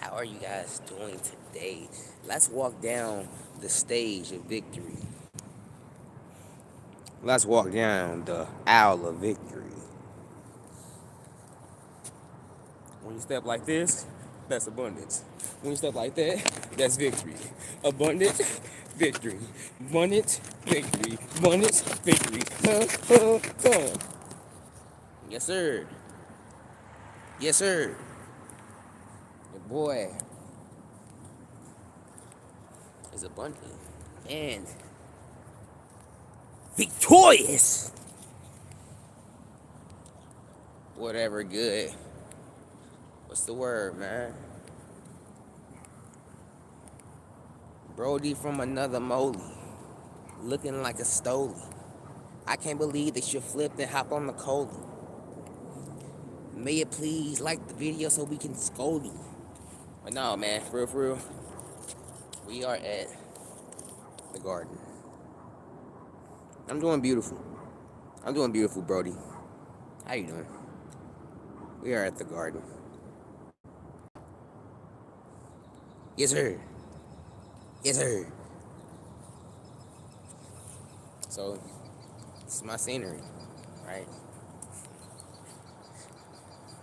How are you guys doing today? Let's walk down the stage of victory. Let's walk down the aisle of victory. When you step like this, that's abundance. When you step like that, that's victory. Abundance, victory. Abundance, victory. Abundance, victory. Yes, sir. Yes, sir. Your boy is abundant and victorious. Whatever good. What's the word, man? Brody from another molly, looking like a stoley. I can't believe that you flipped and hop on the cola. May it please like the video so we can scold you. But no, man, for real, we are at the garden. I'm doing beautiful. I'm doing beautiful, Brody. How you doing? We are at the garden. Yes, sir. Yes, sir. So, this is my scenery, right?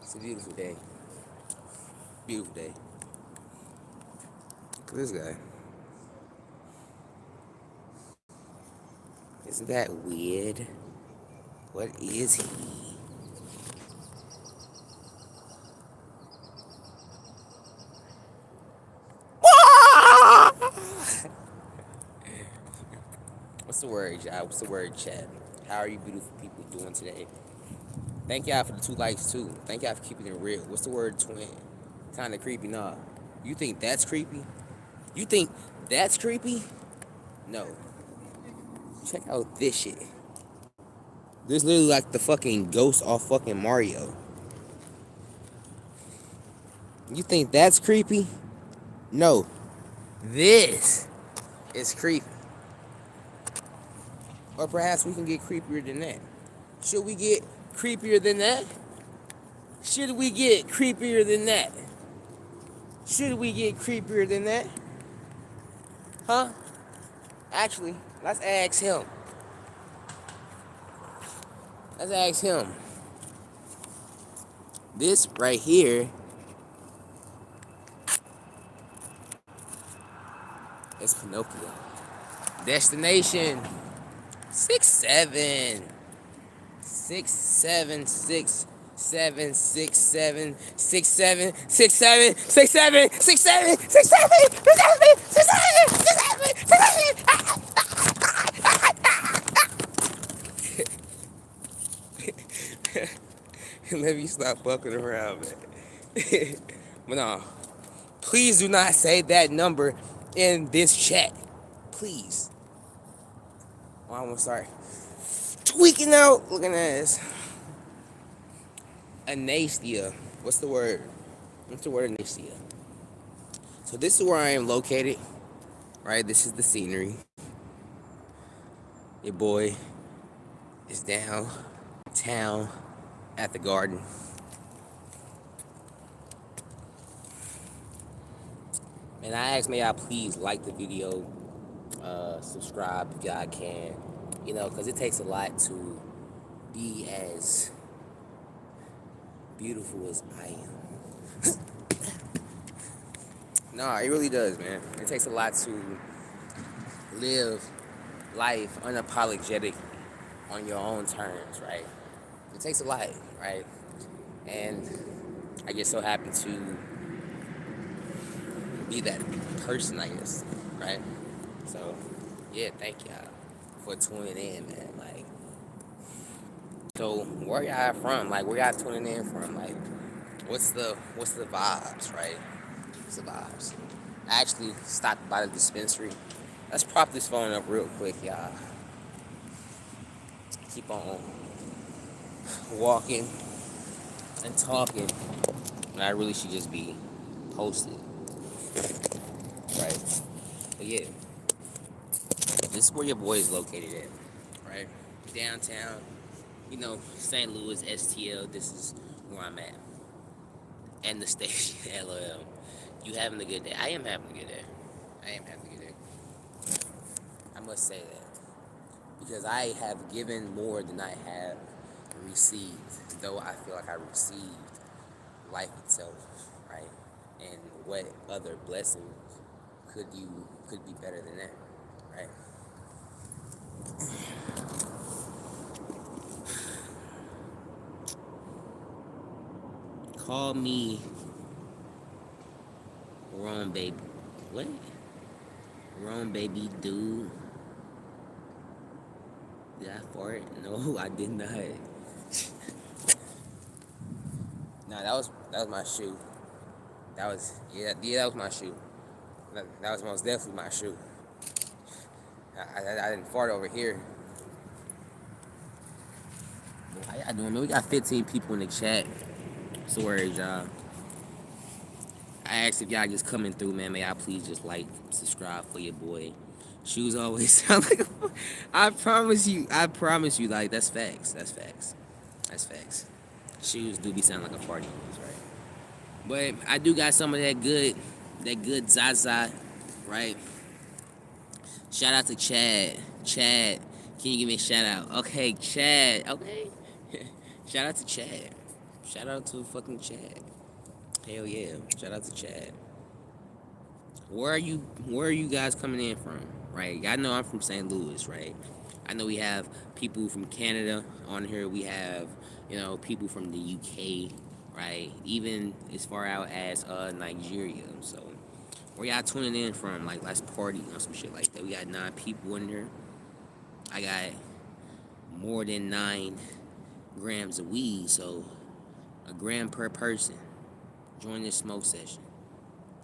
It's a beautiful day. Beautiful day. Look at this guy. Isn't that weird? What is he? What's the word, y'all? What's the word, chat? How are you beautiful people doing today? Thank y'all for the 2 likes, too. Thank y'all for keeping it real. What's the word, twin? Kinda creepy, nah. You think that's creepy? You think that's creepy? No. Check out this shit. This literally like the fucking ghost off fucking Mario. You think that's creepy? No. This is creepy. Or perhaps we can get creepier than that. Should we get creepier than that? Should we get creepier than that? Should we get creepier than that? Huh? Actually, let's ask him. Let's ask him. This right here is Pinocchio. Destination 6-7. 6-7. Let me stop fucking around, man. But no, please do not say that number in this chat. Please. Well, I'm gonna start tweaking out. Looking at this. Anastasia. What's the word? What's the word, Anastasia? So this is where I am located. Right? This is the scenery. Your boy is downtown at the garden. And I ask, may y'all please like the video, subscribe if y'all can, because it takes a lot to be as beautiful as I am. No, it really does, man. It takes a lot to live life unapologetically on your own terms, right? It takes a lot, right? And I get so happy to be that person, I guess, right? So, yeah, thank y'all for tuning in, man. Like, so where y'all from? Like, where y'all tuning in from? Like, what's the vibes, right? What's the vibes? I actually stopped by the dispensary. Let's prop this phone up real quick, y'all. Keep on walking and talking. And I really should just be posted. Right? But yeah. This is where your boy is located at. Right? Downtown. St. Louis, STL. This is where I'm at. And the station, LOL. You having a good day? I am having a good day. I am having a good day. I must say that because I have given more than I have received. Though I feel like I received life itself, right? And what other blessings could be better than that, right? Call me wrong, baby. What? Wrong, baby, dude. Did I fart? No, I did not. Nah, that was my shoe. That was that was my shoe. That was most definitely my shoe. I didn't fart over here. Well, how y'all doing, man? We got 15 people in the chat. Sorry, y'all. I asked if y'all just coming through, man. May I please just like, subscribe for your boy. Shoes always sound like I promise you, like, that's facts. That's facts. That's facts. Shoes do be sounding like a party noise, right? But I do got some of that good Zaza, right? Shout out to Chad. Chad, can you give me a shout out? Okay, Chad. Okay. Shout out to Chad. Shout out to fucking Chad. Hell yeah. Shout out to Chad. Where are you guys coming in from? Right? I know I'm from St. Louis, right? I know we have people from Canada on here. We have, people from the UK, right? Even as far out as Nigeria. So where y'all tuning in from? Like, let's party on some shit like that. We got 9 people in here. I got more than 9 grams of weed, so a gram per person. Join this smoke session.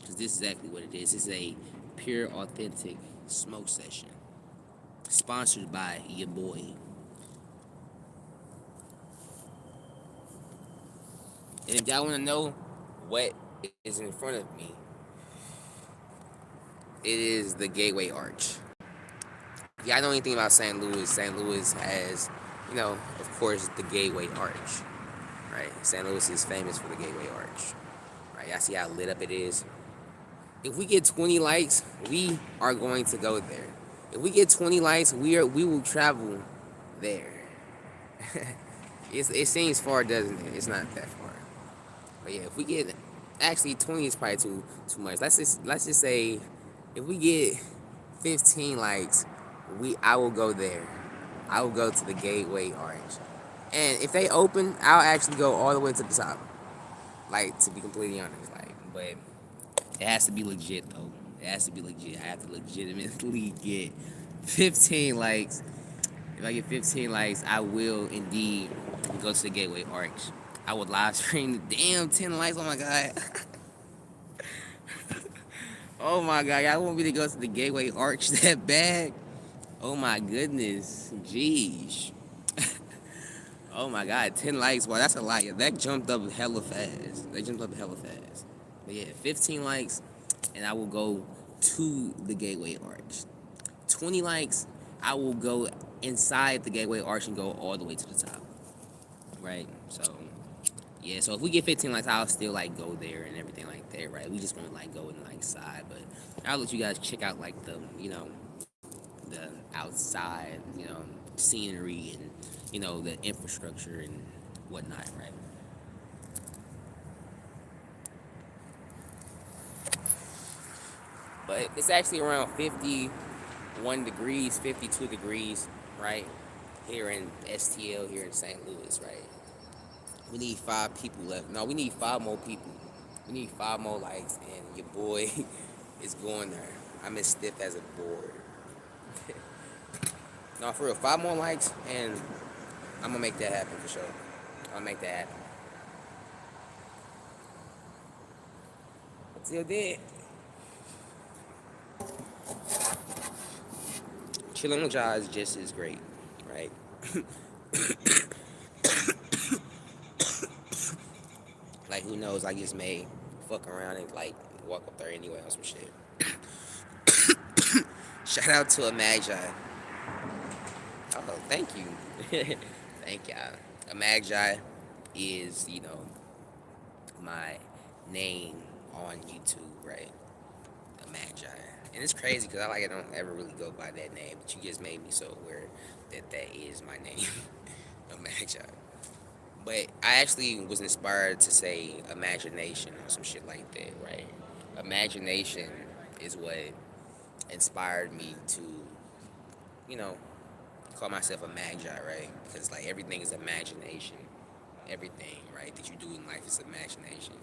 Because this is exactly what it is. It's a pure, authentic smoke session. Sponsored by your boy. And if y'all want to know what is in front of me, it is the Gateway Arch. If y'all know anything about St. Louis has, of course, the Gateway Arch. Right? St. Louis is famous for the Gateway Arch. Right? Y'all see how lit up it is? If we get 20 likes, we are going to go there. If we get 20 likes, we will travel there. It seems far, doesn't it? It's not that far. But yeah, if we get, actually 20 is probably too much. Let's just say if we get 15 likes, I will go there. I will go to the Gateway Arch. And if they open, I'll actually go all the way to the top. Like, to be completely honest, but it has to be legit though. It has to be legit. I have to legitimately get 15 likes. If I get 15 likes, I will indeed go to the Gateway Arch. I would live stream the damn 10 likes. Oh my god. Oh my god. Y'all want me to go to the Gateway Arch that bad? Oh my goodness. Jeez. Oh my god. 10 likes. Wow, that's a lot. That jumped up hella fast. But yeah, 15 likes, and I will go to the Gateway Arch. 20 likes, I will go inside the Gateway Arch and go all the way to the top. Right? So, yeah, so if we get 15 likes, I'll still, go there and everything like that, right? We just won't, go in, side, but I'll let you guys check out, the outside, scenery and, the infrastructure and whatnot, right? But it's actually around 51 degrees, 52 degrees, right? Here in STL, here in St. Louis, right? We need 5 people left. No, we need 5 more people. We need 5 more likes, and your boy is going there. I'm as stiff as a board. No, for real, 5 more likes, and I'm gonna make that happen for sure. I'll make that happen. Until then, chilling with y'all is just as great, right? Like, who knows? I just may fuck around and walk up there anyway on some shit. Shout out to a Magi. Oh, thank you. Thank y'all. A Magi is, my name on YouTube, right? A Magi. And it's crazy because I don't ever really go by that name, but you just made me so aware that that is my name, a Magi. But I actually was inspired to say imagination or some shit like that, right? Imagination is what inspired me to, you know, call myself a magi, right? Because like everything is imagination. Everything, right, that you do in life is imagination.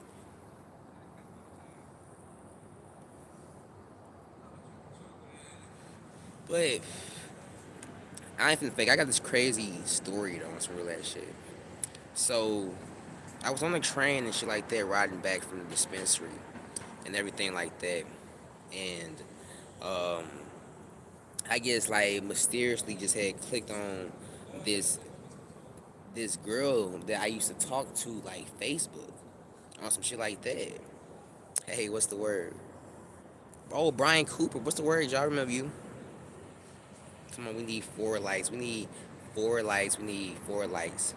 But I ain't finna fake. I got this crazy story though on some real ass shit. So I was on the train and shit like that, riding back from the dispensary and everything like that, and um, I guess like mysteriously just had clicked on this this girl that I used to talk to like Facebook on some shit like that. Hey, what's the word? Oh, Brian Cooper. What's the word? Y'all remember you? Come on, we need 4 likes. We need 4 likes. We need 4 likes.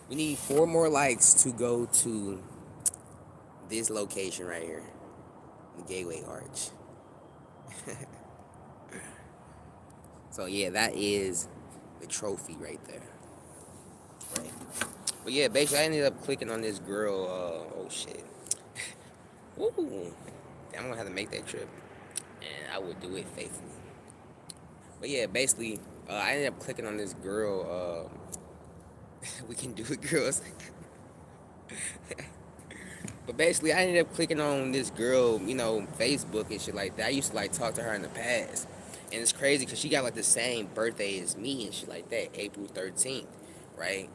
We need 4 more likes to go to this location right here, the Gateway Arch. So yeah, that is the trophy right there. Right. But yeah, basically, I ended up clicking on this girl. Oh shit. Woo. I'm gonna have to make that trip, and I will do it faithfully. But yeah, basically, I ended up clicking on this girl. We can do it, girls. But basically, I ended up clicking on this girl, Facebook and shit like that. I used to like talk to her in the past, and it's crazy because she got like the same birthday as me and shit like that, April 13th, right?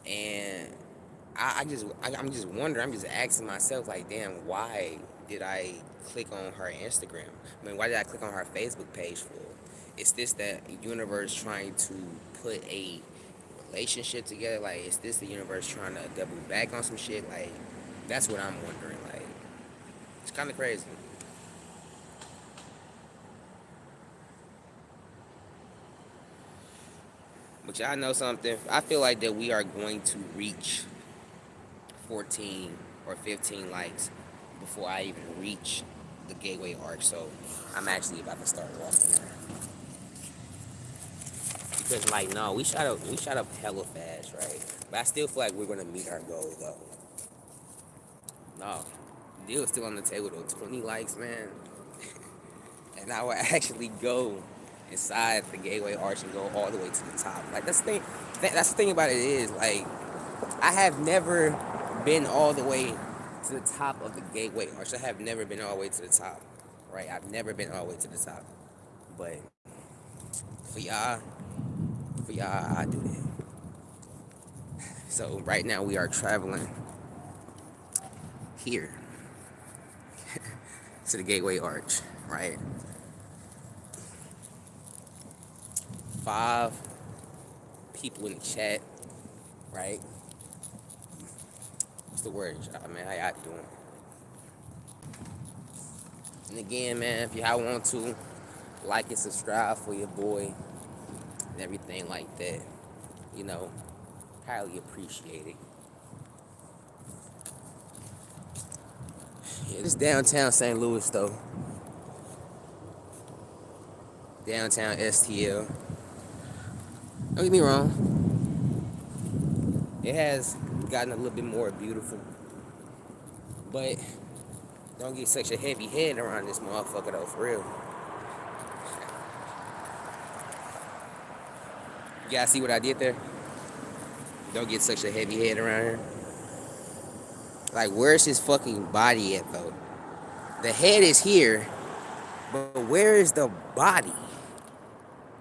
And I'm just wondering, I'm just asking myself like, damn, why did I click on her Instagram? I mean, why did I click on her Facebook page for? Is this that universe trying to put a relationship together? Like, is this the universe trying to double back on some shit? Like, that's what I'm wondering. Like, it's kind of crazy. But y'all know something? I feel like that we are going to reach 14 or 15 likes before I even reach the Gateway Arch. So I'm actually about to start walking there. Because like no, we shot up hella fast, right? But I still feel like we're gonna meet our goal though. No. The deal is still on the table though. 20 likes, man. And I will actually go inside the Gateway Arch and go all the way to the top. Like that's the thing. That's the thing about it is like I have never been all the way to the top of the Gateway Arch. I have never been all the way to the top. Right? I've never been all the way to the top. But for y'all, I do that. So right now we are traveling here to the Gateway Arch, right? 5 people in the chat, right? What's the word, y'all, man? How y'all doing? And again, man, if y'all want to like and subscribe for your boy and everything like that, you know, highly appreciated. Yeah, this downtown St. Louis though. Downtown STL. Don't get me wrong, it has gotten a little bit more beautiful, but don't get such a heavy head around this motherfucker though, for real. You guys see what I did there? Don't get such a heavy head around here. Like, where's his fucking body at though? The head is here, but where is the body?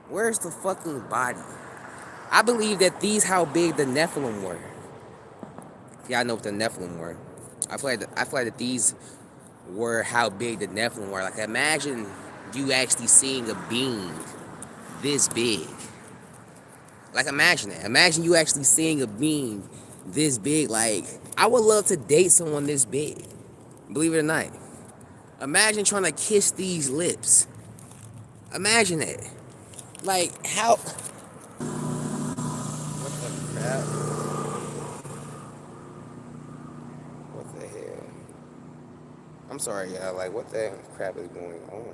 Where's the fucking body? I believe that these how big the Nephilim were. Y'all know what the Nephilim were. I feel like that these were how big the Nephilim were. Like, imagine you actually seeing a being this big. Like, imagine that. Imagine you actually seeing a being this big. Like, I would love to date someone this big. Believe it or not. Imagine trying to kiss these lips. Imagine that. Like, how. What the crap? What the hell? I'm sorry, y'all. Like, what the crap is going on?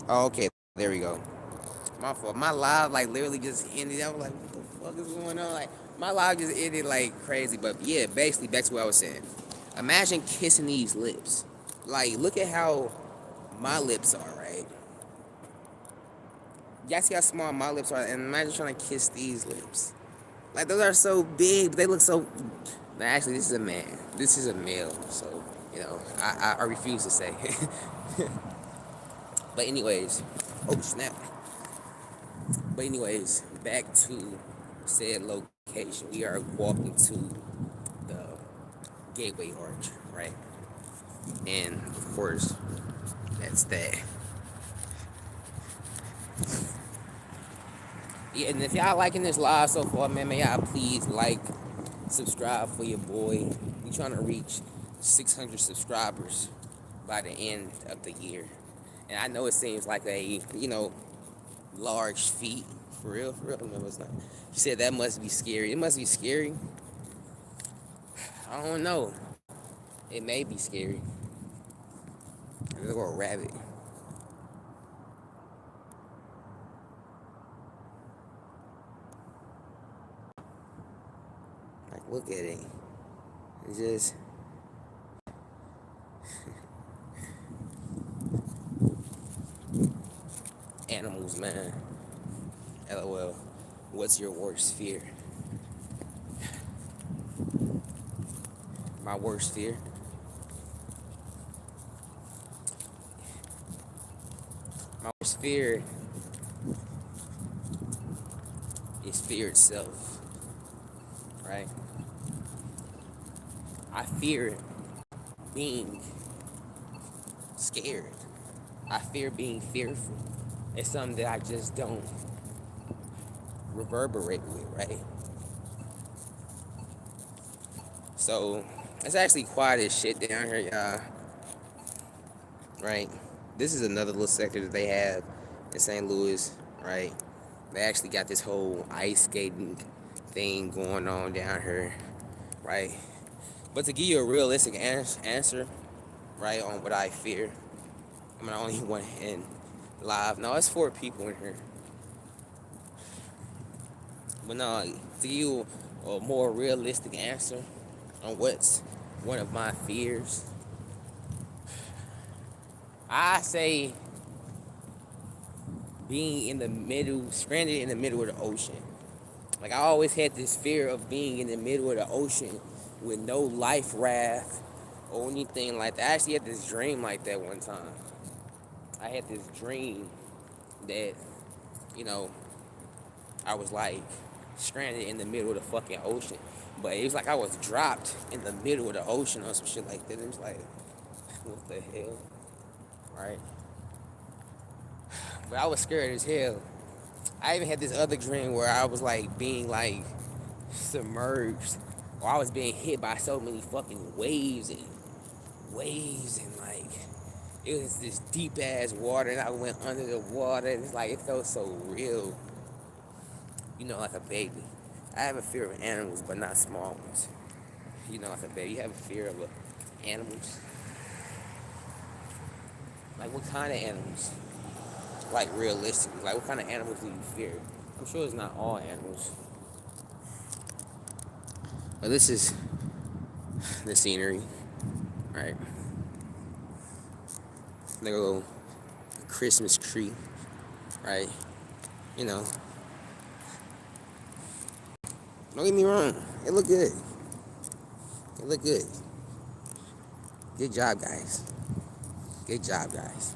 Oh, okay, there we go. My fault. My live like literally just ended. I was like, what the fuck is going on? Like, my live just ended like crazy. But yeah, basically back to what I was saying. Imagine kissing these lips. Like, look at how my lips are, right? Y'all see how small my lips are, and imagine trying to kiss these lips. Like, those are so big, but they look so. Now, actually, this is a man. This is a male, so I refuse to say. But anyways, oh snap. But anyways, back to said location. We are walking to the Gateway Arch, right? And of course, that's that. Yeah, and if y'all liking this live so far, man, may y'all please like, subscribe for your boy. We trying to reach 600 subscribers by the end of the year. And I know it seems like a, large feat. For real, no, it's not. You said that must be scary. It must be scary. I don't know. It may be scary. Look at a rabbit. Like, look at it. It's just animals, man. LOL. What's your worst fear? My worst fear? My worst fear is fear itself, right? I fear being scared. I fear being fearful. It's something that I just don't reverberate with, right? So it's actually quiet as shit down here, y'all. Right? This is another little sector that they have in St. Louis, right? They actually got this whole ice skating thing going on down here, right? But to give you a realistic answer, right, on what I fear, I'm the only one in live. No, it's 4 people in here. But no, to give you a more realistic answer on what's one of my fears, I say being in the middle, stranded in the middle of the ocean. Like, I always had this fear of being in the middle of the ocean with no life raft or anything like that. I actually had this dream like that one time. I had this dream that, you know, I was like stranded in the middle of the fucking ocean. But it was like I was dropped in the middle of the ocean or some shit like that. It was like, what the hell? Right? But I was scared as hell. I even had this other dream where I was like being like submerged, or I was being hit by so many fucking waves and like it was this deep ass water and I went under the water and it's like it felt so real. Like a baby. I have a fear of animals, but not small ones. Like a baby. You have a fear of animals? Like, what kind of animals? Like, realistically, like, what kind of animals do you fear? I'm sure it's not all animals. But this is the scenery, right? Like a little Christmas tree, right? You know, don't get me wrong. It look good. It look good. Good job, guys. Good job, guys.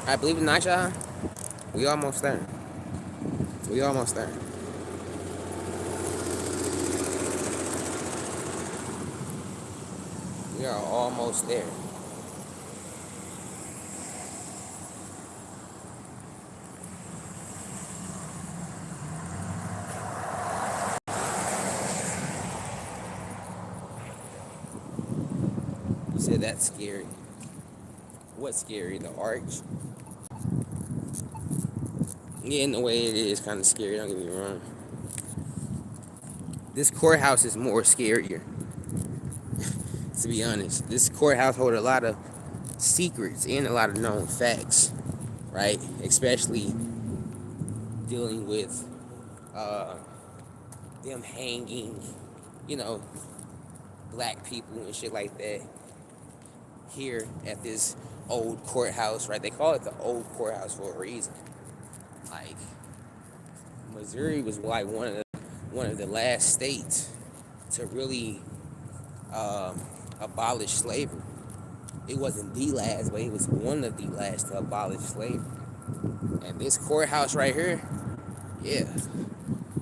I believe it or not, y'all. We almost there. We almost there. We are almost there. said that's scary. What's scary? The arch? Yeah, in a way it is kind of scary, don't get me wrong. This courthouse is more scarier, to be honest. This courthouse holds a lot of secrets and a lot of known facts, right? Especially dealing with uh, them hanging, you know, black people and shit like that here at this old courthouse, right? They call it the old courthouse for a reason. Like, Missouri was like one of the last states to really abolish slavery. It wasn't the last, but it was one of the last to abolish slavery. And this courthouse right here, yeah,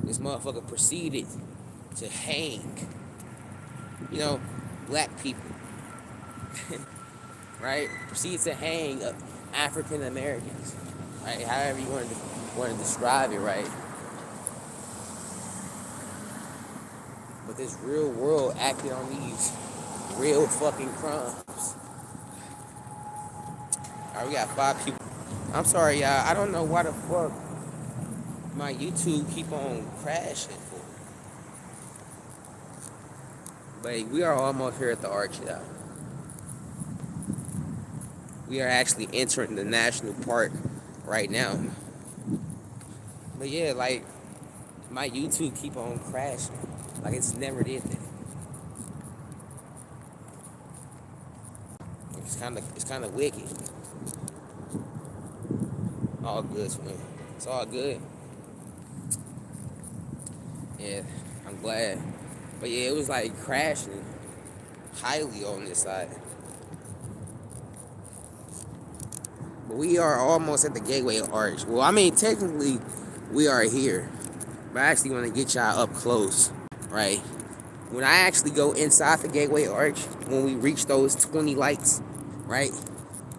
this motherfucker proceeded to hang, you know, black people, right? Proceeded to hang African Americans, right? However you want to describe it, right? But this real world acted on these real fucking crimes. Alright, we got 5 people. I'm sorry, y'all. I don't know why the fuck my YouTube keep on crashing for. But we are almost here at the arch, y'all. We are actually entering the national park right now. But yeah, like, my YouTube keep on crashing. Like, it's never did that. It's kind of wicked. All good, man. It's all good. Yeah, I'm glad. But yeah, it was like crashing highly on this side. But we are almost at the Gateway Arch. Well, I mean, technically, we are here. But I actually want to get y'all up close, right? When I actually go inside the Gateway Arch, when we reach those 20 lights, right?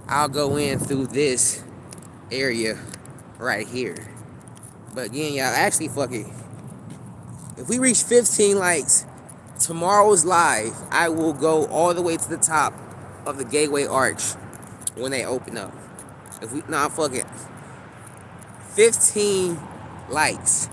I'll go in through this area right here. But again, y'all, actually, fuck it. If we reach 15 likes, tomorrow's live, I will go all the way to the top of the Gateway Arch when they open up. If we, nah, fuck it. 15 likes.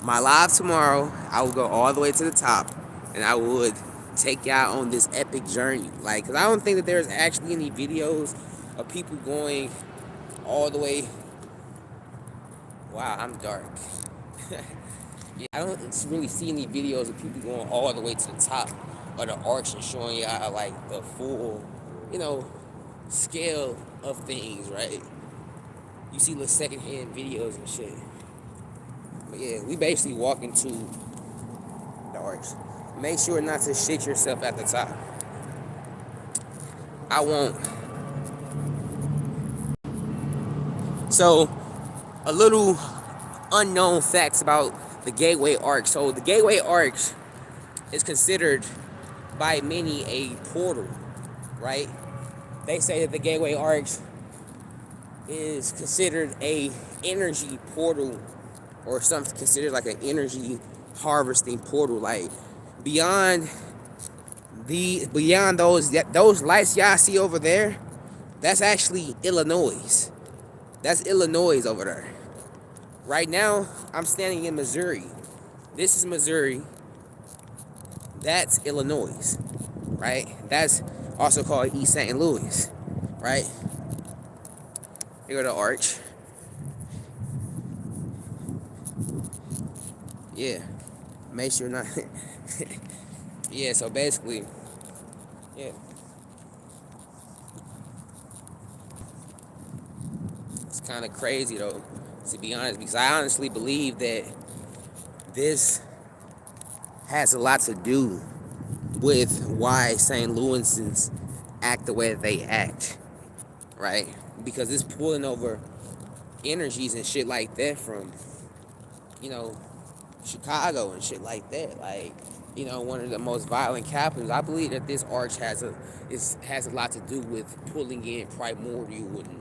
My live tomorrow, I will go all the way to the top, and I would take y'all on this epic journey. Like, cause I don't think that there's actually any videos of people going all the way. Wow, I'm dark. Yeah, I don't really see any videos of people going all the way to the top of the arch and showing y'all like the full, you know, scale of things, right? You see the secondhand videos and shit. But yeah, we basically walk into the arch. Make sure not to shit yourself at the top. I won't. So, a little unknown facts about the Gateway Arch. So, the Gateway Arch is considered by many a portal, right? They say that the Gateway Arch is considered a energy portal, or something considered like an energy harvesting portal. Like, beyond those lights y'all see over there, that's actually Illinois. That's Illinois over there. Right now, I'm standing in Missouri. This is Missouri. That's Illinois, right? That's also called East St. Louis, right? Here go the arch. Yeah, make sure not. Yeah, so basically, yeah. It's kind of crazy though, to be honest, because I honestly believe that this has a lot to do with why St. Louisans act the way that they act, right? Because it's pulling over energies and shit like that from, you know, Chicago and shit like that. Like, you know, one of the most violent capitals. I believe that this arch has a lot to do with pulling in primordial and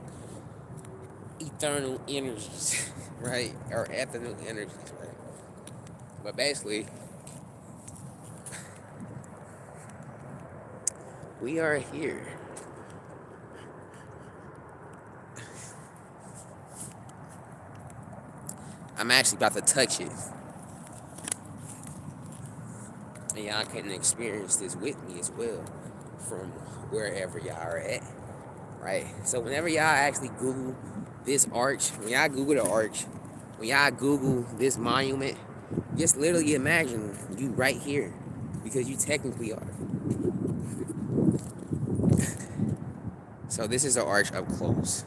eternal energies, right? Or eternal energies, right? But basically, We are here. I'm actually about to touch it. And y'all can experience this with me as well from wherever y'all are at. Right? So whenever y'all actually Google this arch, when y'all Google the arch, when y'all Google this monument, just literally imagine you right here. Because you technically are. So this is the arch up close.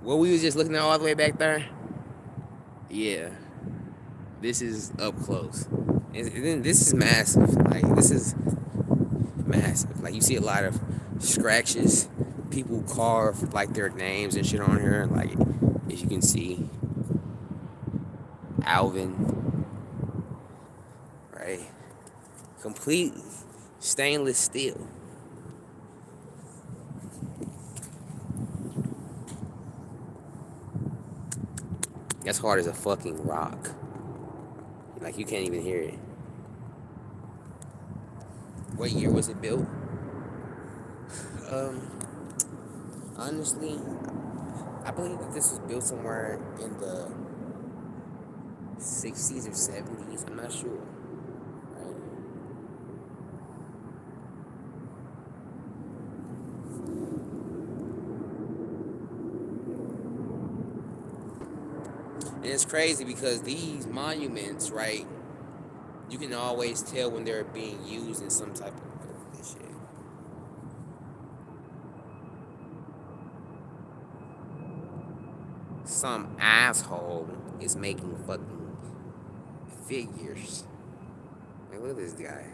What we was just looking at all the way back there? Yeah. This is up close. And this is massive. Like, this is massive. Like, you see a lot of scratches. People carve, like, their names and shit on here. Like, as you can see, Alvin, right? Complete stainless steel. That's hard as a fucking rock. Like, you can't even hear it. What year was it built? Um, Honestly, I believe that this was built somewhere in the 60s or 70s. I'm not sure. Right? And it's crazy because these monuments, right, you can always tell when they're being used in some type of this shit. Some asshole is making fucking figures. Like, look at this guy.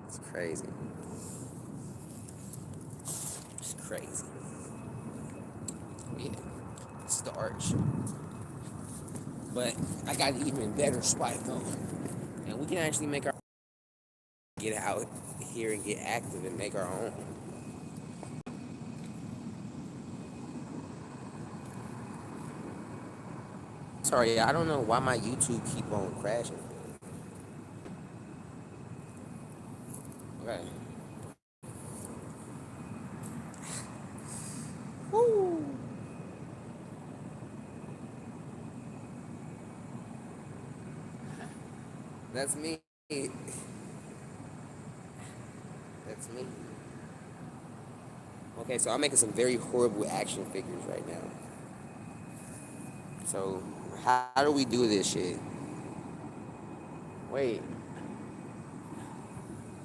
It's crazy. It's crazy. Yeah, this is the arch. But I got an even better spot though. And we can actually make our get out here and get active and make our own. Sorry, I don't know why my YouTube keep on crashing. Okay. Woo. That's me. That's me. Okay, so I'm making some very horrible action figures right now. So how do we do this shit? Wait,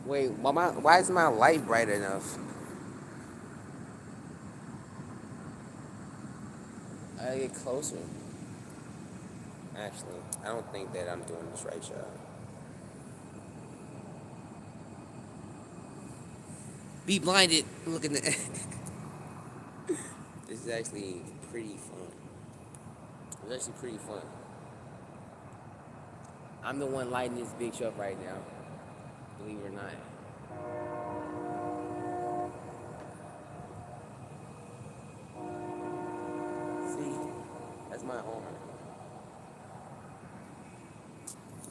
why is my light bright enough? I gotta get closer. Actually, I don't think that I'm doing this right, y'all. Be blinded. Look at the. This is actually pretty fun. It's actually pretty fun. I'm the one lighting this bitch up right now. Believe it or not. See? That's my arm.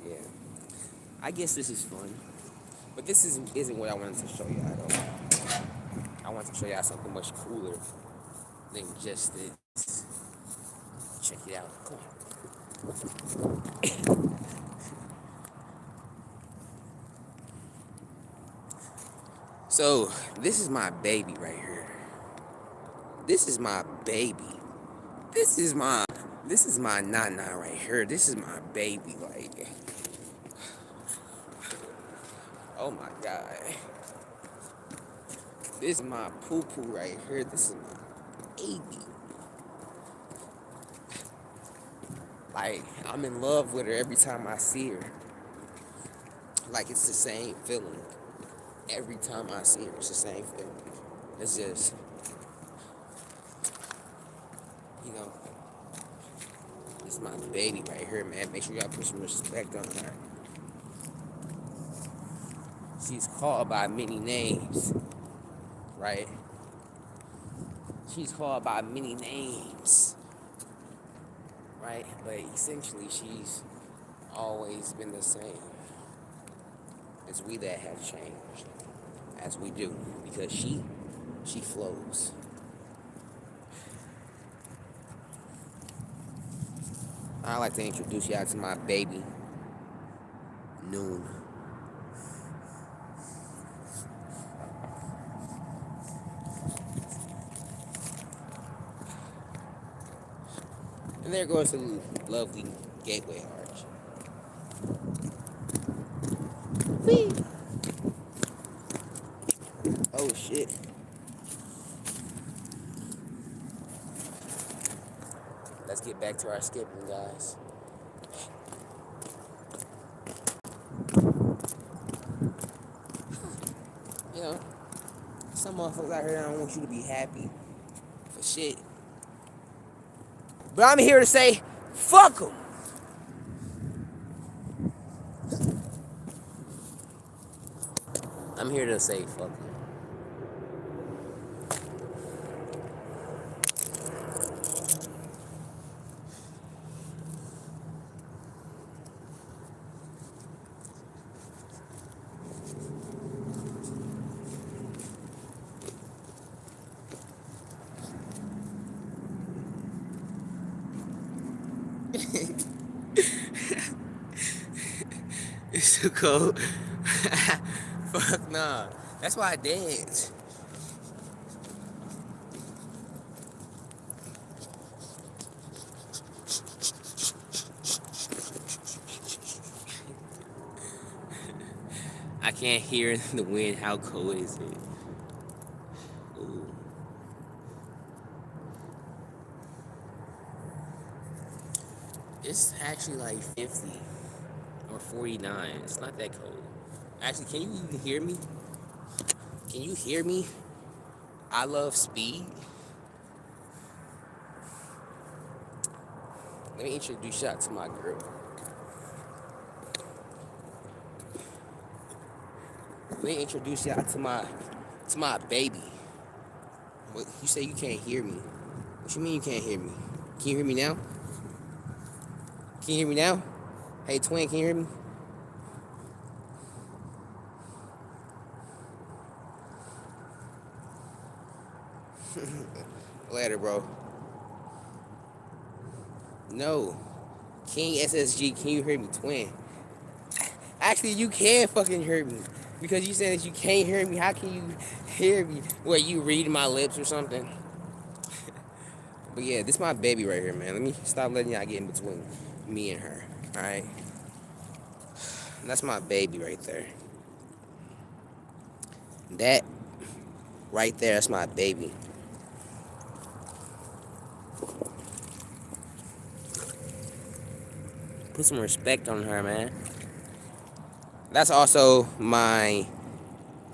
Yeah. I guess this is fun. But this isn't what I wanted to show y'all though. I wanted to show y'all something much cooler than just this. Check it out. Come on. So, this is my baby right here. This is my baby. This is my nana right here. This is my baby. Like, oh my god. This is my poo poo right here. This is my baby. Like, I'm in love with her every time I see her. Like, it's the same feeling. Every time I see her, it's the same feeling. It's just, you know, it's my baby right here, man. Make sure y'all put some respect on her. She's called by many names, right? She's called by many names, right? But essentially, she's always been the same. It's we that have changed, as we do, because she flows. I'd like to introduce y'all to my baby, Noon. And there goes the lovely Gateway Arch. Whee! Oh shit. Let's get back to our skipping, guys. You know, some motherfuckers out here don't want you to be happy for shit. But I'm here to say, fuck them. I'm here to say, fuck them. It's too cold. Fuck nah. That's why I dance. I can't hear the wind. How cold is it? Ooh. It's actually like 50 or 49. It's not that cold. Actually, can you even hear me? Can you hear me? I love speed. Let me introduce y'all to my girl. Let me introduce y'all to my baby. What, you say you can't hear me? What you mean you can't hear me? Can you hear me now? Can you hear me now? Hey twin, can you hear me? Later, bro. No. King SSG, can you hear me, twin? Actually, you can fucking hear me. Because you said that you can't hear me. How can you hear me? What, you reading my lips or something? But yeah, this is my baby right here, man. Let me stop letting y'all get in between me and her. Alright? That's my baby right there. That right there, that's my baby. Put some respect on her, man. That's also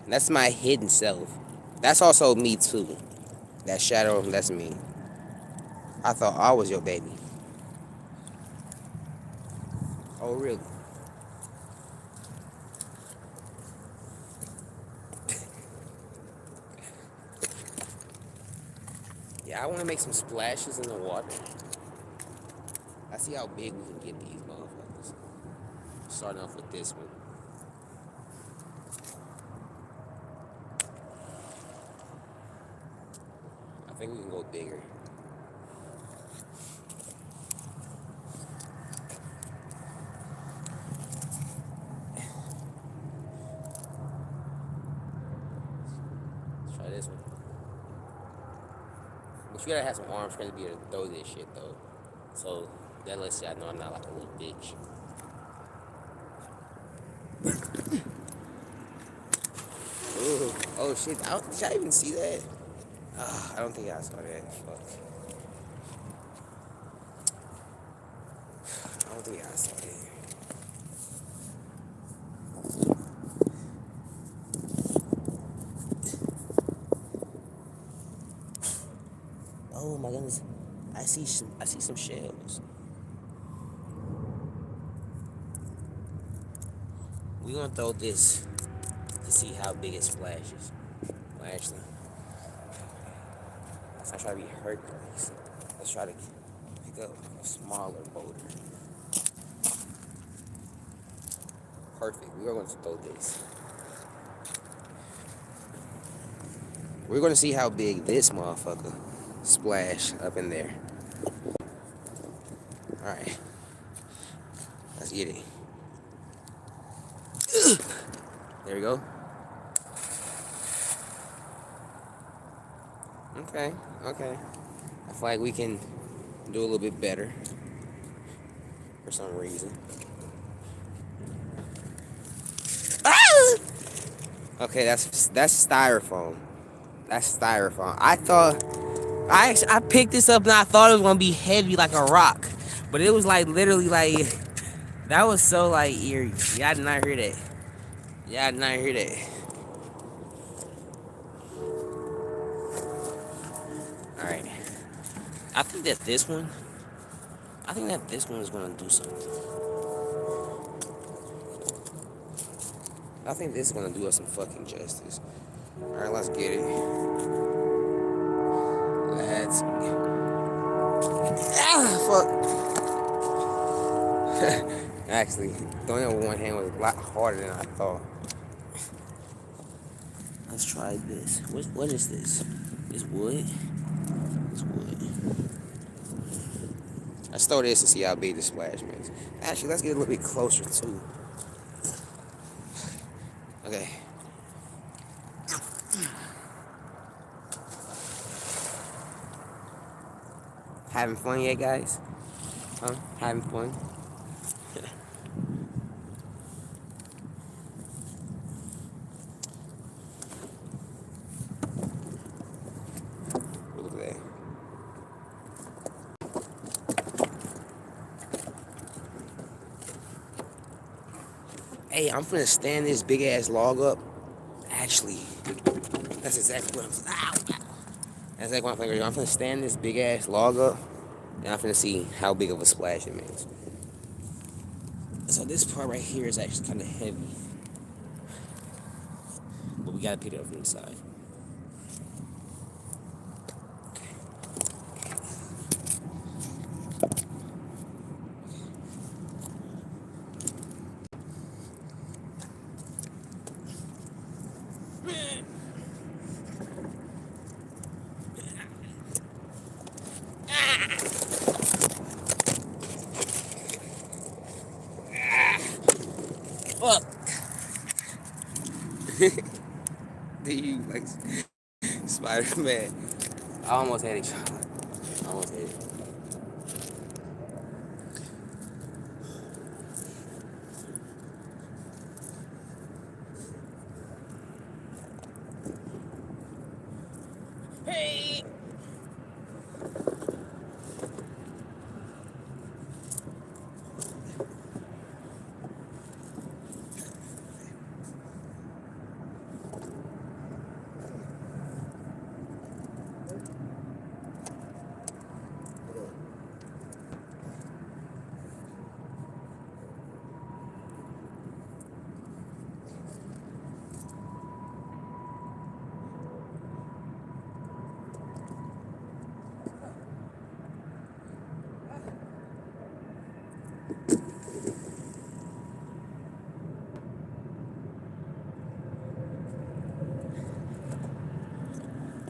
that's my hidden self. That's also me too. That shadow, that's me. I thought I was your baby. Oh, really? Yeah, I want to make some splashes in the water. I see how big we can get these motherfuckers. Starting off with this one. I think we can go bigger. Let's try this one. But you gotta have some arm strength to be able to throw this shit though. So that lets y'all know I'm not like a little bitch. Ooh. Oh shit! Did y'all even see that? I don't think I saw that. Fuck. I don't think I saw that. Oh my goodness! I see some shells. We gonna throw this to see how big it splashes. Well, actually, let's not try to be Hercules. Let's try to pick up a smaller boulder. Perfect. We are going to throw this. We're going to see how big this motherfucker splash up in there. Alright. Let's get it. There we go. Okay. I feel like we can do a little bit better for some reason. Ah! Okay, that's styrofoam. That's styrofoam. I picked this up and I thought it was gonna be heavy like a rock, but it was like literally like that was so like eerie. Y'all did not hear that. Y'all did not hear that. All right. I think that this one is gonna do something. I think this is gonna do us some fucking justice. All right, let's get it. Let's. Fuck. Actually, throwing it with one hand was a lot harder than I thought. Let's try this. What is this? It's wood? It's wood. Let's throw this to see how big the splash makes. Actually, let's get a little bit closer too. Okay. Having fun yet, guys? Huh? Having fun? Look at that. Hey, I'm finna stand this big ass log up. Actually, that's exactly what I'm. Ow, ow. That's exactly what I'm finna do. I'm finna stand this big ass log up, and I'm finna see how big of a splash it makes. So this part right here is actually kind of heavy, but we gotta pick it up from the side. Fuck. Do you like Spider-Man? I almost had it. I almost had it. Hey.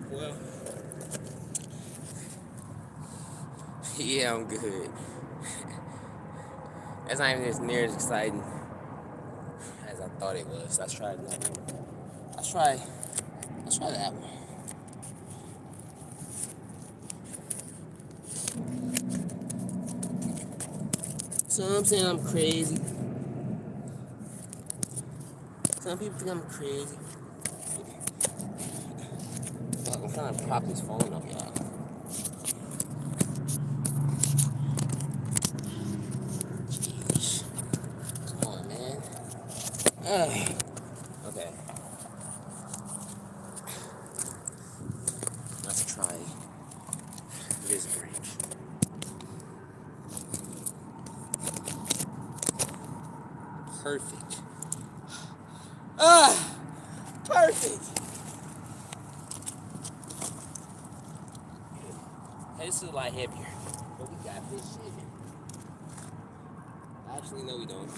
Well, yeah, I'm good. That's not even as near as exciting as I thought it was. Let's try another one. Let's try that one. Some saying I'm crazy. Some people think I'm crazy. Fuck, I'm trying to prop this phone up, y'all. Jeez. Come on, man. Okay. Let's try this branch. Perfect. Perfect. This is a lot heavier, but we got this shit. Actually, no, we don't.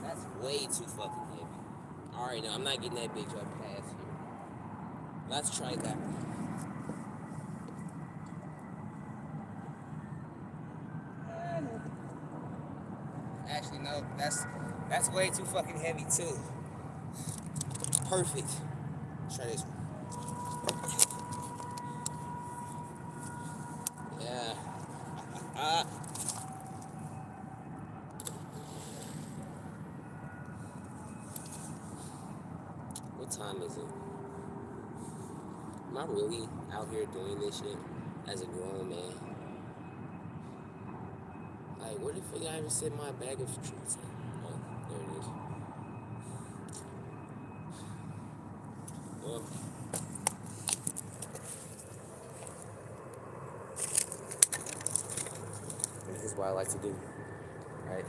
That's Way too fucking heavy. Alright, now I'm not getting that bitch up past here. Let's try that. Actually, no, that's way too fucking heavy too. Perfect. Let's try this one. Yeah. Uh, what time is it? Am I really out here doing this shit as a grown man? Like, where the fuck I even set my bag of treats at? Oh, there it is. Well, this is what I like to do, right?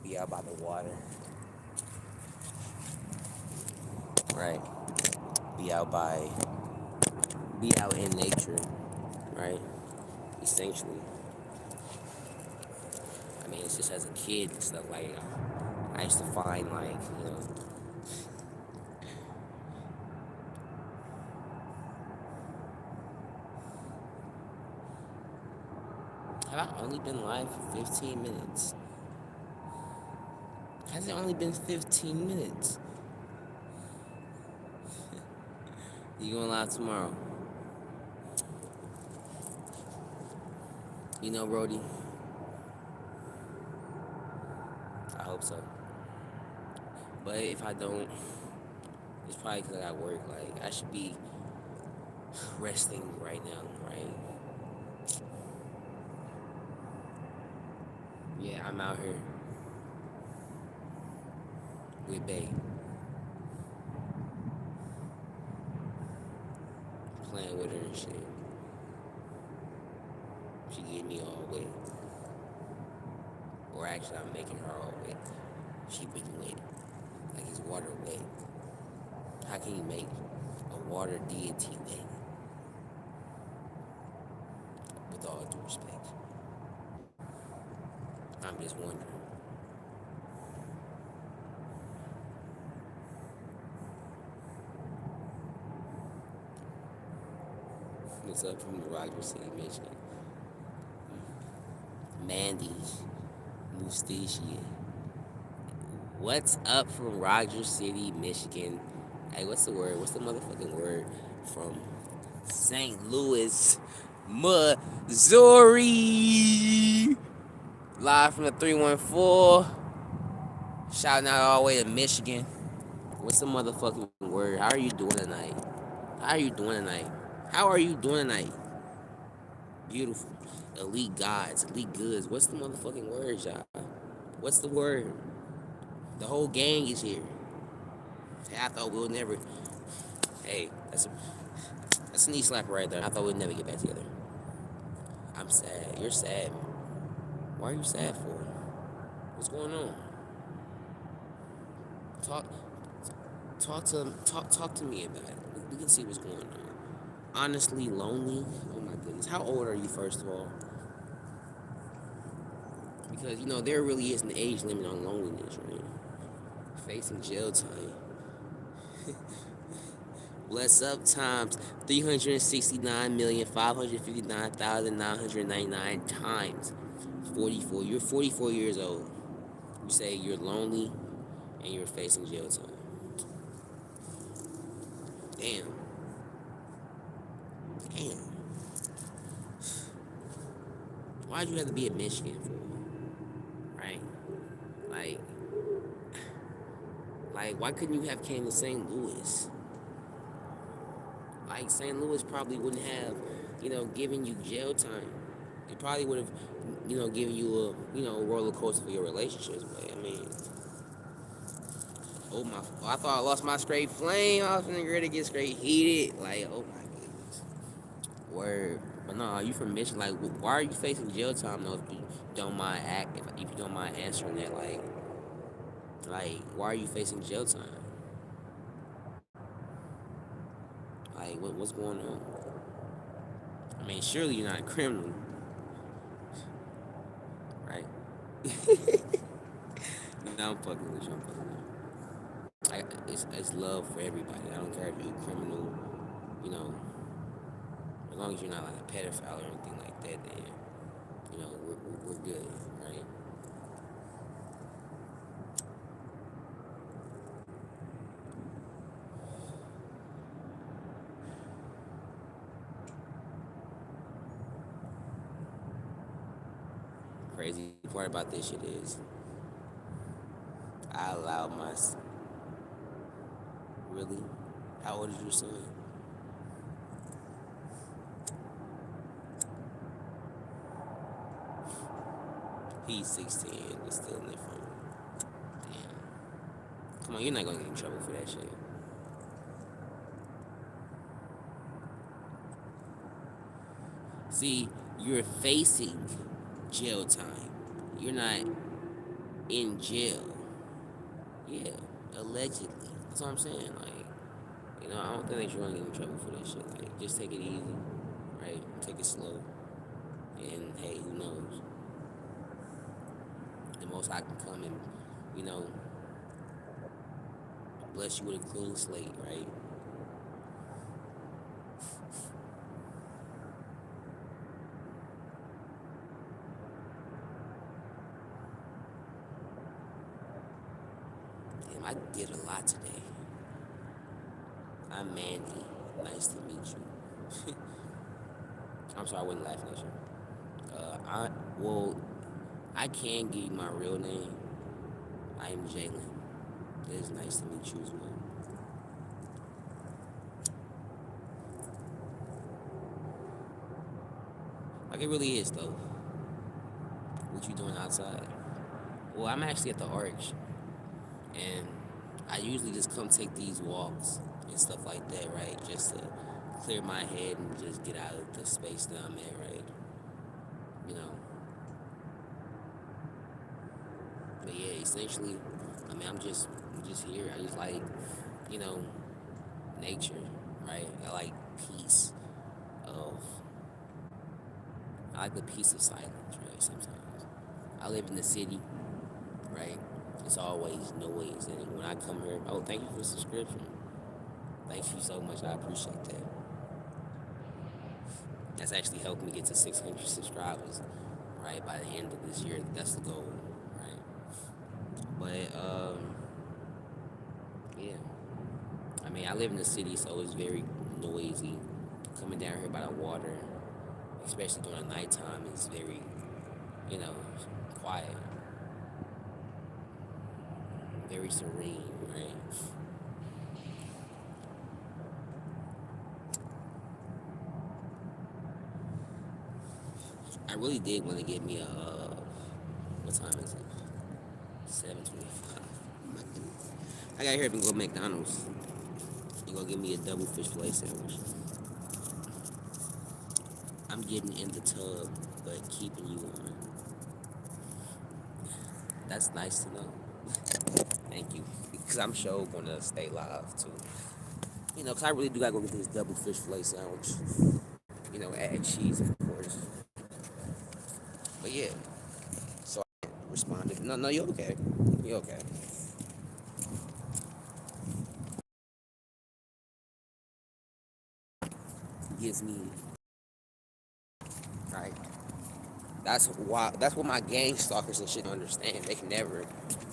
Be out by the water, right? Be out by, be out in nature, right? Essentially. I mean, it's just as a kid and stuff like I used to find like, you know, have I only been live for 15 minutes? Has it only been 15 minutes? You going live tomorrow? You know, Brody? I hope so. But if I don't, it's probably because I got work. Like, I should be resting right now, right? Yeah, I'm out here with Bay, playing with her and shit. She get me all wet. Or actually, I'm making her all wet. She been wet. Like, it's water wet. How can you make a water deity wet? With all due respect. I'm just wondering. What's up from Rogers City, Michigan? Mandy Mustachian. What's up from Rogers City, Michigan? Hey, what's the word? What's the motherfucking word from St. Louis, Missouri? Live from the 314. Shouting out all the way to Michigan. What's the motherfucking word? How are you doing tonight? How are you doing tonight? How are you doing tonight? Beautiful. Elite gods, elite goods. What's the motherfucking word, y'all? What's the word? The whole gang is here. Hey, I thought we'll never. Hey, that's a knee slapper right there. I thought we'd never get back together. I'm sad. You're sad. Why are you sad for? What's going on? Talk, talk to me about it. We can see what's going on. Honestly, lonely. Oh my goodness. How old are you, first of all? Because you know there really is an age limit on loneliness, right? Facing jail time. Bless up times 369,559,999 times 44. You're 44 years old. You say you're lonely and you're facing jail time. Damn. Damn. Why'd you have to be in Michigan for? Right? Like, why couldn't you have came to St. Louis? Like, St. Louis probably wouldn't have, given you jail time. It probably would have, given you a roller coaster for your relationships. But I mean, I thought I lost my straight flame. I was finna ready to get straight heated. Like, oh my goodness. Word. But no, you from Michigan. Like, why are you facing jail time though? If you don't mind if you don't mind answering that, like, why are you facing jail time? Like, what's going on? I mean, surely you're not a criminal. No, I'm fucking with you. I'm fucking with you. It's love for everybody. I don't care if you're a criminal, you know, as long as you're not like a pedophile or anything like that, then, we're good, right? Crazy part about this shit is I allowed my. Really? How old is your son? He's 16, but still in their phone. Damn. Come on, you're not gonna get in trouble for that shit. See, you're facing jail time. You're not in jail. Yeah, allegedly. That's what I'm saying. Like, I don't think that you're gonna get in trouble for that shit. Like, just take it easy, right? Take it slow. And hey, who knows? The most I can come and, you know, bless you with a clean slate, right? Damn, I did a lot today. I'm Mandy. Nice to meet you. I'm sorry, I wasn't laughing at you. Well, I can give you my real name. I am Jalen. It is nice to meet you as well. Like it really is though. What you doing outside? Well, I'm actually at the Arch, and I usually just come take these walks and stuff like that, right? Just to clear my head and just get out of the space that I'm at, right? You know. But yeah, essentially, I mean, I'm just here. I just like, you know, nature, right? I like peace of, I like the peace of silence, right? Sometimes I live in the city, right? It's always noise, and when I come here, oh, thank you for the subscription. Thank you so much. I appreciate that. That's actually helped me get to 600 subscribers, right? By the end of this year, that's the goal, right? But yeah. I mean, I live in the city, so it's very noisy. Coming down here by the water, especially during the nighttime, is very, you know, quiet, very serene, right? I really did want to get me a. What time is it? 7:25. My goodness. I got here and go to McDonald's. You gonna give me a double fish fillet sandwich. I'm getting in the tub, but keeping you on. That's nice to know. Thank you. Because I'm sure gonna stay live too. Because I really do gotta go get this double fish fillet sandwich. Add cheese, of course. But yeah, so I responded. No, no, you're okay. You're okay. Gives me right. That's why. That's what my gang stalkers and shit don't understand. They can never,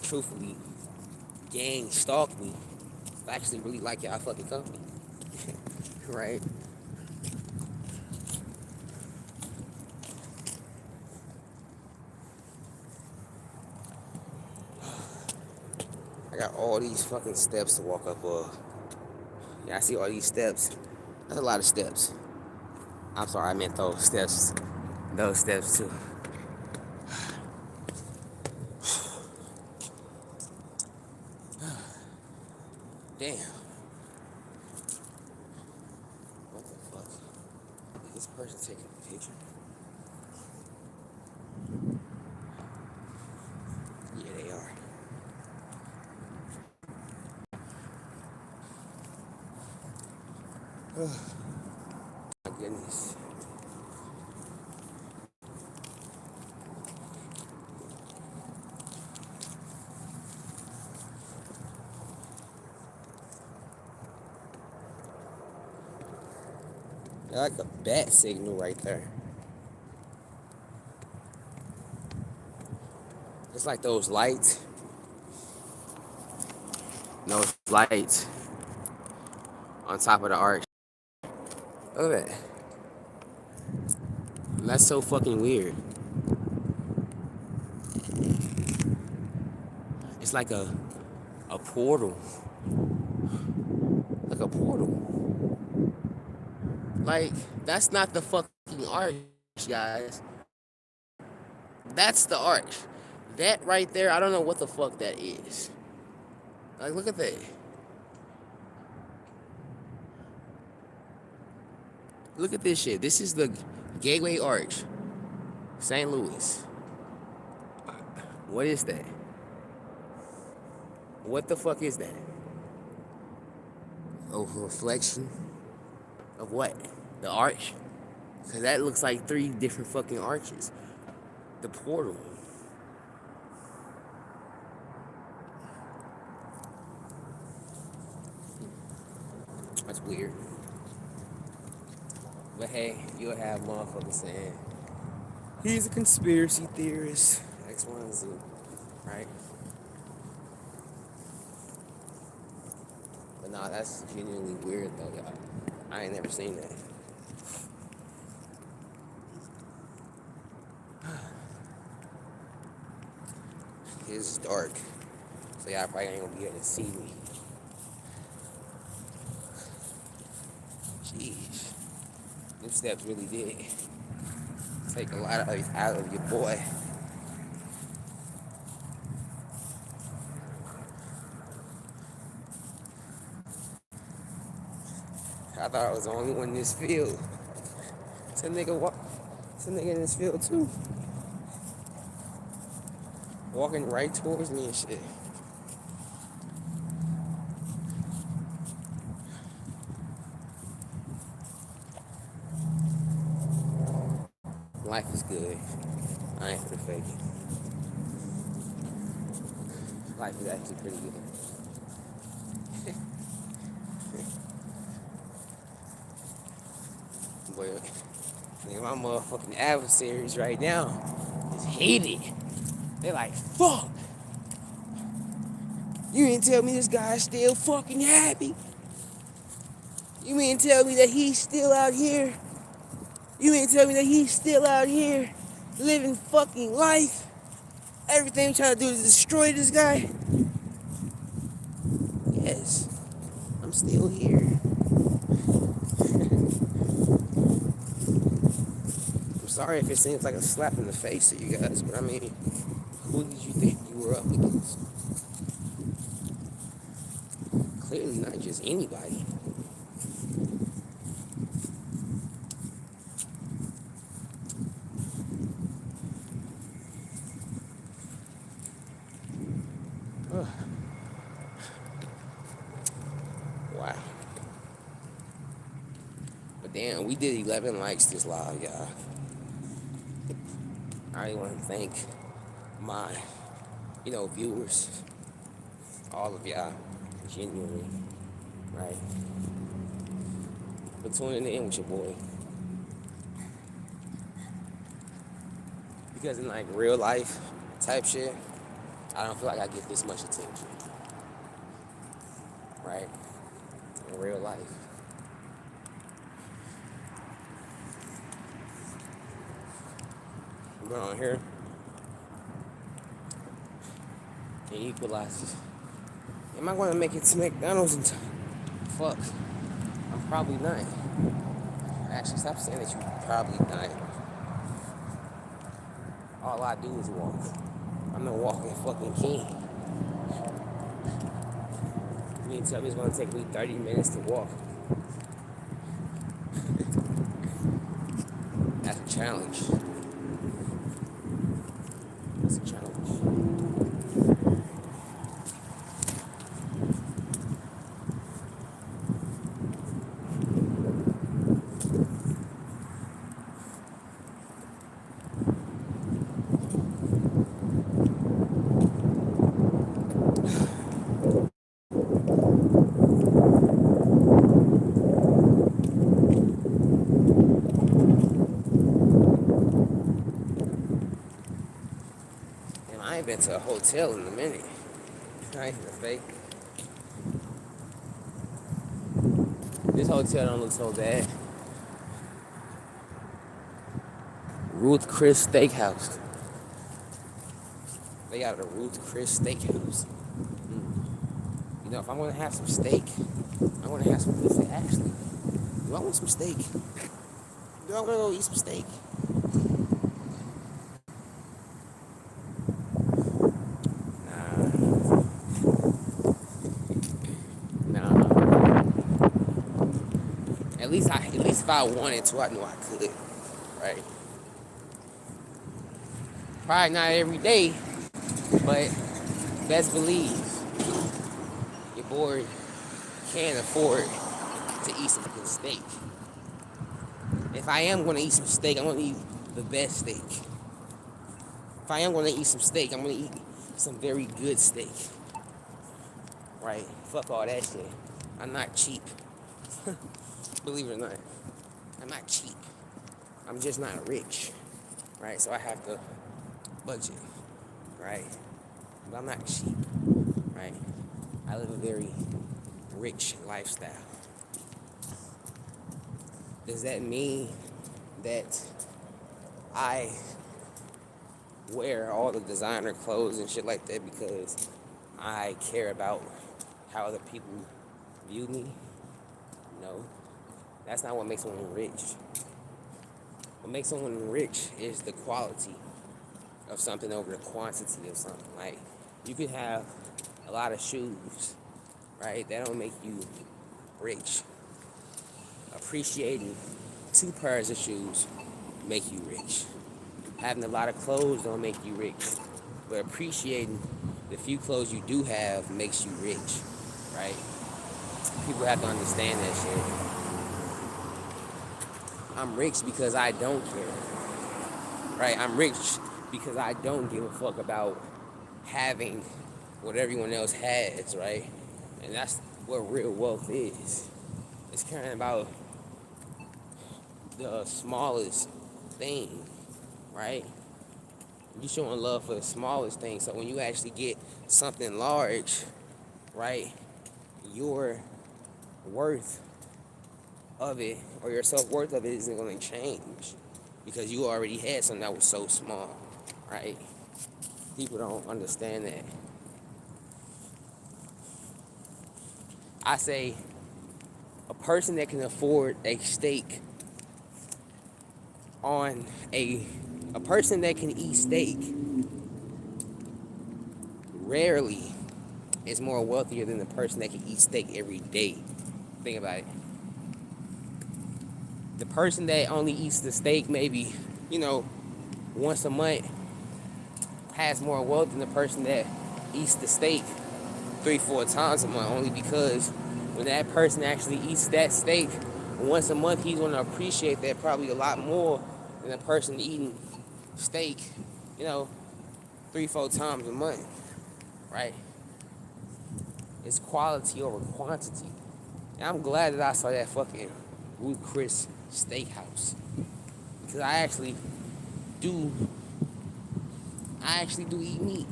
truthfully, gang stalk me. I actually really like y'all fucking company, right? I got all these fucking steps to walk up. Yeah, I see all these steps. That's a lot of steps. I'm sorry, I meant those steps. Those steps too. Damn. What the fuck? Is this person taking a picture? Yeah, they are. My goodness. Like a bat signal right there. It's like those lights. Those lights on top of the arch. Look at that. That's so fucking weird. It's like a portal. Like a portal. Like, that's not the fucking arch, guys. That's the arch. That right there, I don't know what the fuck that is. Like, look at that. Look at this shit. This is the Gateway Arch, St. Louis. What is that? What the fuck is that? A reflection of what? The arch? Because that looks like three different fucking arches. The portal. That's weird. But hey, you'll have motherfuckers saying, he's a conspiracy theorist. X, Y, and Z. Right? But nah, that's genuinely weird though, y'all. I ain't never seen that. It's dark. So y'all probably ain't gonna be able to see me. Jeez. Them steps really did take a lot out of your boy. I thought I was the only one in this field. It's a nigga in this field too. Walking right towards me and shit. Life is good. I ain't gonna fake it. Life is actually pretty good. But my motherfucking adversaries right now is heated. They're like, fuck. You didn't tell me this guy's still fucking happy. You mean tell me that he's still out here? You mean tell me that he's still out here living fucking life? Everything trying to do is destroy this guy? Yes, I'm still here. I'm sorry if it seems like a slap in the face to you guys, but I mean, who did you think you were up against? Clearly not just anybody. Wow. But damn, we did 11 likes this live, y'all. I really want to thank my, viewers, all of y'all, genuinely, right? For tuning in with your boy. Because in like real life type shit, I don't feel like I get this much attention, right? In real life. But on here, it equalizes. Am I going to make it to McDonald's in time? Fuck. I'm probably not. Actually, stop saying that you're probably not. All I do is walk. I'm no walking fucking king. You mean tell me it's going to take me 30 minutes to walk? That's a challenge. That's a challenge. Damn, I ain't been to a hotel in a minute. I ain't gonna fake. This hotel don't look so bad. Ruth Chris Steakhouse. They got a Ruth Chris Steakhouse. You know, if I'm gonna have some steak, I wanna have some. Listen, actually, do I want some steak? Do I wanna go eat some steak? Nah. At least if I wanted to, I knew I could. Right? Probably not every day, but best believe your boy can't afford to eat some good steak. If I am gonna eat some steak, I'm gonna eat the best steak. If I am gonna eat some steak, I'm gonna eat some very good steak. Right? Fuck all that shit. I'm not cheap. Believe it or not. I'm not cheap. I'm just not rich. Right? So I have to budget. Right? But I'm not cheap. Right? I live a very rich lifestyle. Does that mean that I wear all the designer clothes and shit like that because I care about how other people view me? No. That's not what makes someone rich. What makes someone rich is the quality of something over the quantity of something. Like, you could have a lot of shoes, right? That don't make you rich. Appreciating 2 pairs of shoes make you rich. Having a lot of clothes don't make you rich. But appreciating the few clothes you do have makes you rich, right? People have to understand that shit. I'm rich because I don't care, right? I'm rich because I don't give a fuck about having what everyone else has, right? And that's what real wealth is. It's caring about the smallest thing, right? You showing love for the smallest thing. So when you actually get something large, right, your worth of it or your self-worth of it isn't going to change because you already had something that was so small, right? People don't understand that. I say a person that can afford a steak on a person that can eat steak rarely is more wealthier than the person that can eat steak every day. Think about it. The person that only eats the steak maybe, once a month has more wealth than the person that eats the steak 3-4 times a month, only because when that person actually eats that steak once a month, he's going to appreciate that probably a lot more than a person eating steak, 3-4 times a month, right? It's quality over quantity. And I'm glad that I saw that fucking Ruth Chris Steakhouse, because I actually do eat meat.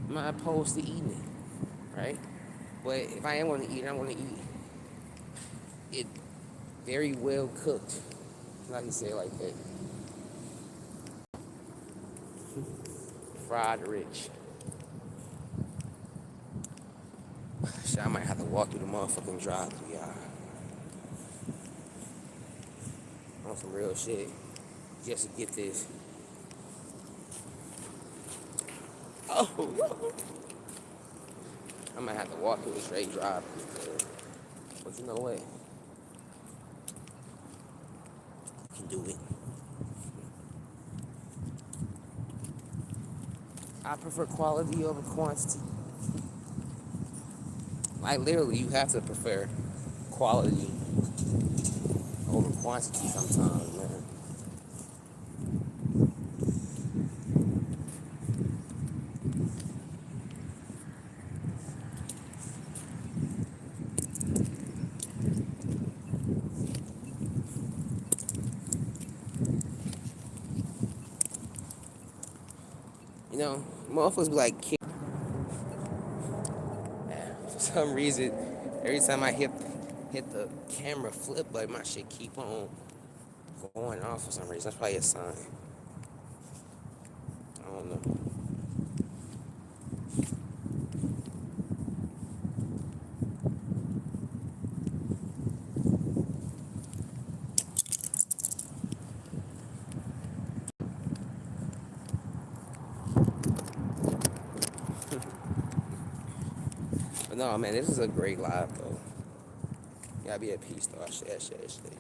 I'm not opposed to eating it, right? But if I am going to eat it, I'm going to eat it very well cooked. I can say it like that. Fried rich. Shit, I might have to walk through the motherfucking drive-thru, y'all. On some real shit. Just to get this. Oh! I might have to walk through a straight drive-thru. But you know what? I can do it. I prefer quality over quantity. Like, literally, you have to prefer quality over quantity sometimes, man. You know, motherfuckers be like, for some reason, every time I hit the camera flip button, my shit keep on going off for some reason. That's probably a sign. I don't know. But no, man, this is a great live though. You gotta be at peace though. I share that shit.